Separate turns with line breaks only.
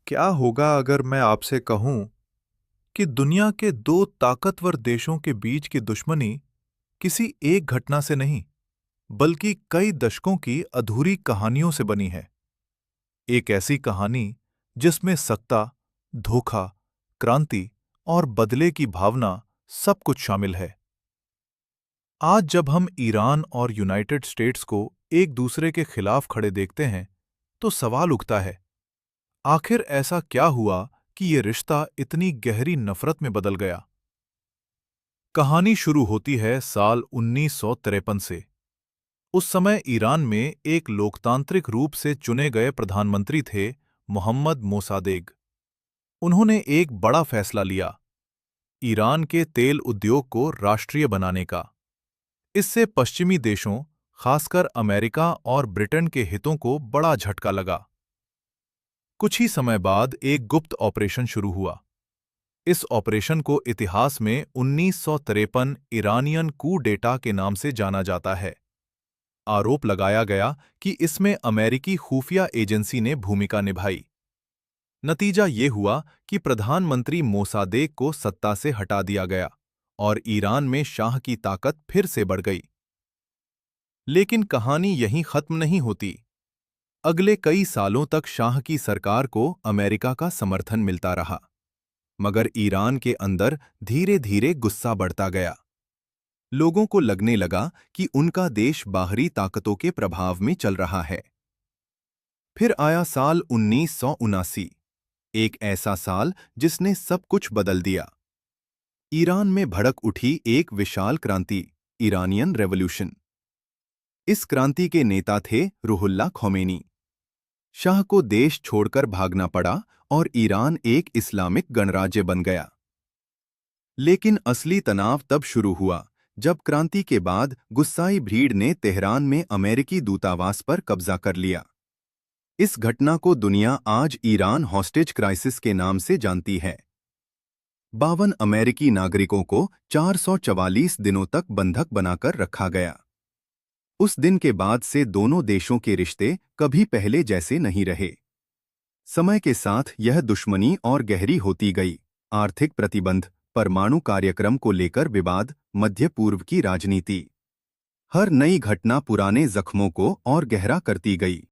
क्या होगा अगर मैं आपसे कहूं कि दुनिया के दो ताकतवर देशों के बीच की दुश्मनी किसी एक घटना से नहीं, बल्कि कई दशकों की अधूरी कहानियों से बनी है। एक ऐसी कहानी जिसमें सत्ता, धोखा, क्रांति और बदले की भावना सब कुछ शामिल है। आज जब हम ईरान और यूनाइटेड स्टेट्स को एक दूसरे के खिलाफ खड़े देखते हैं, तो सवाल उठता है, आखिर ऐसा क्या हुआ कि ये रिश्ता इतनी गहरी नफरत में बदल गया। कहानी शुरू होती है साल 1953 से। उस समय ईरान में एक लोकतांत्रिक रूप से चुने गए प्रधानमंत्री थे, मोहम्मद मोसादेग। उन्होंने एक बड़ा फैसला लिया, ईरान के तेल उद्योग को राष्ट्रीय बनाने का। इससे पश्चिमी देशों, खासकर अमेरिका और ब्रिटेन के हितों को बड़ा झटका लगा। कुछ ही समय बाद एक गुप्त ऑपरेशन शुरू हुआ। इस ऑपरेशन को इतिहास में 1953 ईरानियन कू डेटा के नाम से जाना जाता है। आरोप लगाया गया कि इसमें अमेरिकी खुफिया एजेंसी ने भूमिका निभाई। नतीजा ये हुआ कि प्रधानमंत्री मोसादेक को सत्ता से हटा दिया गया और ईरान में शाह की ताकत फिर से बढ़ गई। लेकिन कहानी यहीं खत्म नहीं होती। अगले कई सालों तक शाह की सरकार को अमेरिका का समर्थन मिलता रहा, मगर ईरान के अंदर धीरे धीरे गुस्सा बढ़ता गया। लोगों को लगने लगा कि उनका देश बाहरी ताकतों के प्रभाव में चल रहा है। फिर आया साल 1979, एक ऐसा साल जिसने सब कुछ बदल दिया। ईरान में भड़क उठी एक विशाल क्रांति, ईरानियन रेवोल्यूशन। इस क्रांति के नेता थे रुहुल्ला खोमेनी। शाह को देश छोड़कर भागना पड़ा और ईरान एक इस्लामिक गणराज्य बन गया। लेकिन असली तनाव तब शुरू हुआ जब क्रांति के बाद गुस्साई भीड़ ने तेहरान में अमेरिकी दूतावास पर कब्जा कर लिया। इस घटना को दुनिया आज ईरान हॉस्टेज क्राइसिस के नाम से जानती है। 52 अमेरिकी नागरिकों को 444 दिनों तक बंधक बनाकर रखा गया। उस दिन के बाद से दोनों देशों के रिश्ते कभी पहले जैसे नहीं रहे। समय के साथ यह दुश्मनी और गहरी होती गई। आर्थिक प्रतिबंध, परमाणु कार्यक्रम को लेकर विवाद, मध्य पूर्व की राजनीति। हर नई घटना पुराने जख्मों को और गहरा करती गई।